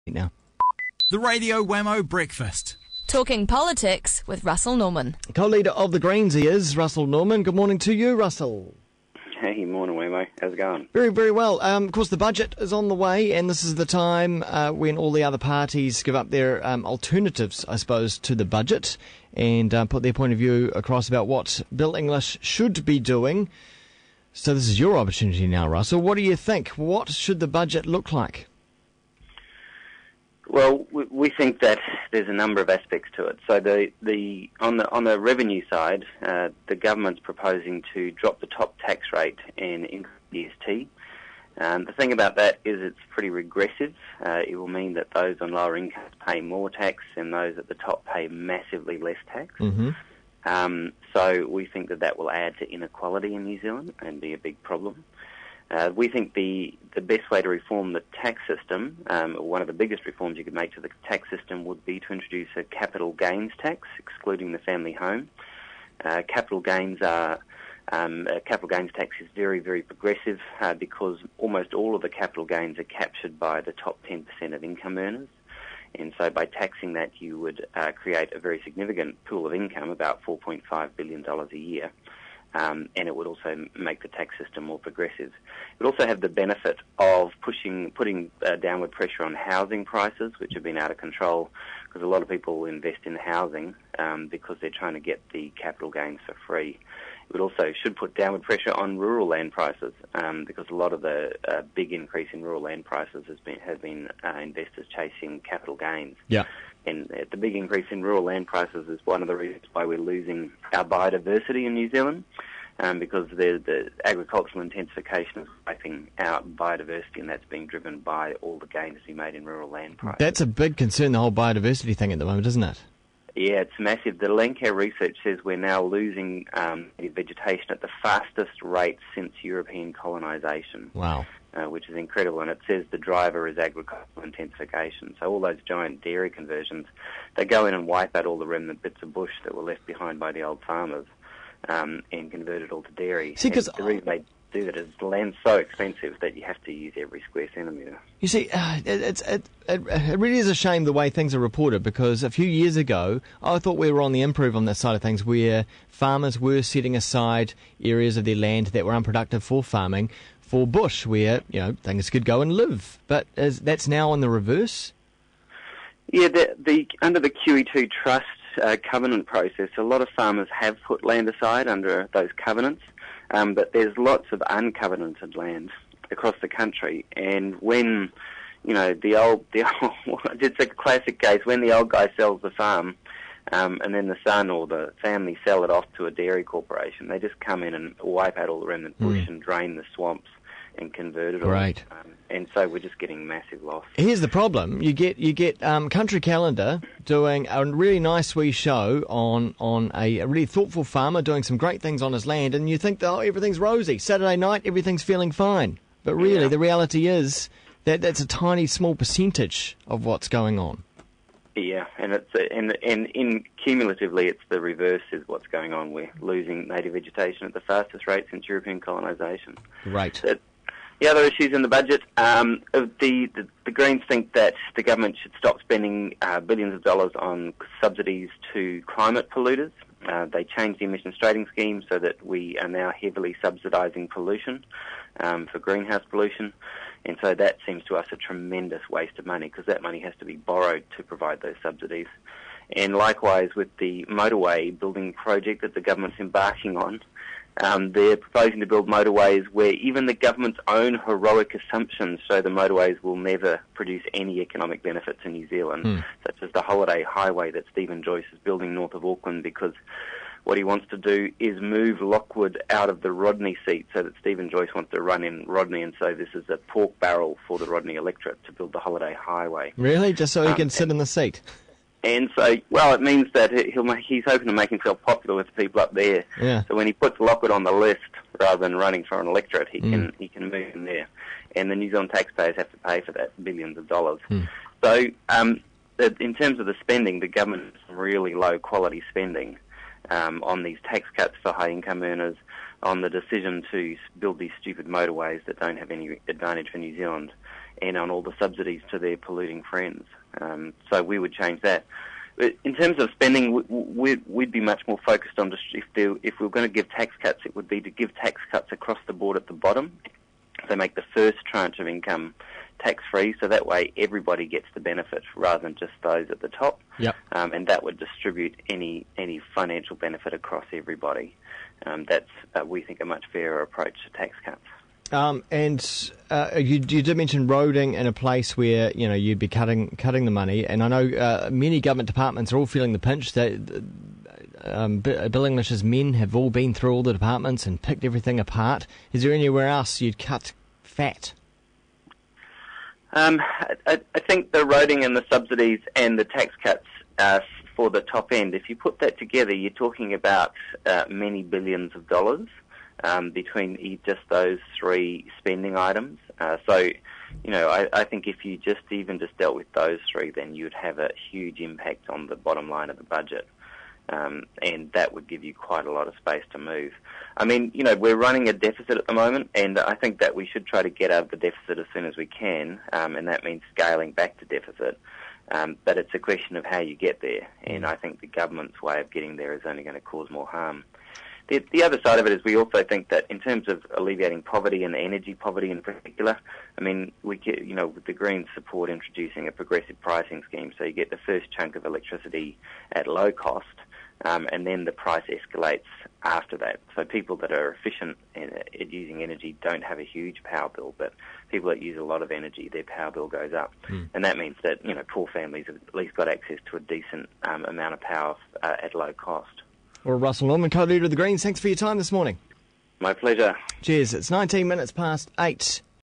Now. The Radio Wammo Breakfast. Talking politics with Russel Norman. Co-leader of the Greens he is, Russel Norman. Good morning to you, Russell. Hey, morning, Wammo. How's it going? Very, very well. Of course, the budget is on the way, and this is the time when all the other parties give up their alternatives, I suppose, to the budget and put their point of view across about what Bill English should be doing. So this is your opportunity now, Russell. What do you think? What should the budget look like? Well, we think that there's a number of aspects to it. So on the revenue side, the government's proposing to drop the top tax rate and increase GST. The thing about that is it's pretty regressive. It will mean that those on lower incomes pay more tax and those at the top pay massively less tax. Mm-hmm. So we think that will add to inequality in New Zealand and be a big problem. We think the best way to reform the tax system, one of the biggest reforms you could make to the tax system, would be to introduce a capital gains tax, excluding the family home. Capital gains tax is very, very progressive because almost all of the capital gains are captured by the top 10% of income earners. And so by taxing that, you would create a very significant pool of income, about $4.5 billion a year. And it would also make the tax system more progressive. It would also have the benefit of putting downward pressure on housing prices, which have been out of control, because a lot of people invest in housing because they're trying to get the capital gains for free. It also should put downward pressure on rural land prices because a lot of the big increase in rural land prices has been investors chasing capital gains. Yeah. And the big increase in rural land prices is one of the reasons why we're losing our biodiversity in New Zealand, because the agricultural intensification is wiping out biodiversity, and that's being driven by all the gains we made in rural land prices. That's a big concern, the whole biodiversity thing at the moment, isn't it? Yeah, it's massive. The Landcare research says we're now losing vegetation at the fastest rate since European colonisation. Wow. Which is incredible, and it says the driver is agricultural intensification. So all those giant dairy conversions, they go in and wipe out all the remnant bits of bush that were left behind by the old farmers and convert it all to dairy. See, because the reason they do that is the land's so expensive that you have to use every square centimetre. You see, it really is a shame the way things are reported, because a few years ago, I thought we were on the improve on that side of things, where farmers were setting aside areas of their land that were unproductive for farming for bush, where things could go and live. But that's now on the reverse? Yeah, under the Kiwi Trust covenant process, a lot of farmers have put land aside under those covenants, but there's lots of uncovenanted land across the country. And when it's a classic case, when the old guy sells the farm, and then the son or the family sell it off to a dairy corporation, they just come in and wipe out all the remnant bush and drain the swamps and convert it all. Right. And so we're just getting massive loss. Here's the problem. You get Country Calendar doing a really nice wee show on a really thoughtful farmer doing some great things on his land, and you think, everything's rosy. Saturday night, everything's feeling fine. But really, the reality is that that's a tiny, small percentage of what's going on. Yeah, and it's cumulatively, it's the reverse is what's going on. We're losing native vegetation at the fastest rate since European colonisation. Right. The other issues in the budget, the Greens think that the government should stop spending billions of dollars on subsidies to climate polluters. They changed the emissions trading scheme so that we are now heavily subsidising pollution for greenhouse pollution. And so that seems to us a tremendous waste of money, because that money has to be borrowed to provide those subsidies. And likewise with the motorway building project that the government's embarking on, they're proposing to build motorways where even the government's own heroic assumptions show the motorways will never produce any economic benefit to New Zealand, such as the holiday highway that Stephen Joyce is building north of Auckland, because what he wants to do is move Lockwood out of the Rodney seat so that Stephen Joyce wants to run in Rodney, and so this is a pork barrel for the Rodney electorate to build the holiday highway. Really? Just so he can sit in the seat? And so, it means that he's hoping to make himself popular with the people up there. Yeah. So when he puts Lockwood on the list, rather than running for an electorate, he can move in there. And the New Zealand taxpayers have to pay for that, billions of dollars. So in terms of the spending, the government has really low quality spending on these tax cuts for high income earners, on the decision to build these stupid motorways that don't have any advantage for New Zealand. and on all the subsidies to their polluting friends. So we would change that. But in terms of spending, we'd be much more focused on if we were going to give tax cuts, it would be to give tax cuts across the board at the bottom. So make the first tranche of income tax-free, so that way everybody gets the benefit rather than just those at the top. Yep. And that would distribute any financial benefit across everybody. That's, we think, a much fairer approach to tax cuts. You did mention roading in a place where you'd be cutting the money, and I know many government departments are all feeling the pinch. That Bill English's men have all been through all the departments and picked everything apart. Is there anywhere else you'd cut fat? I think the roading and the subsidies and the tax cuts for the top end, if you put that together, you're talking about many billions of dollars between just those three spending items. So, I think if you just dealt with those three, then you'd have a huge impact on the bottom line of the budget. And that would give you quite a lot of space to move. I mean, we're running a deficit at the moment, and I think that we should try to get out of the deficit as soon as we can, and that means scaling back to deficit. But it's a question of how you get there, and I think the government's way of getting there is only going to cause more harm. The other side of it is we also think that in terms of alleviating poverty and energy poverty in particular, I mean, the Greens support introducing a progressive pricing scheme, so you get the first chunk of electricity at low cost, and then the price escalates after that. So people that are efficient at using energy don't have a huge power bill, but people that use a lot of energy, their power bill goes up. And that means that, poor families have at least got access to a decent amount of power at low cost. Well, Russel Norman, co-leader of the Greens, thanks for your time this morning. My pleasure. Cheers. It's 19 minutes past 8.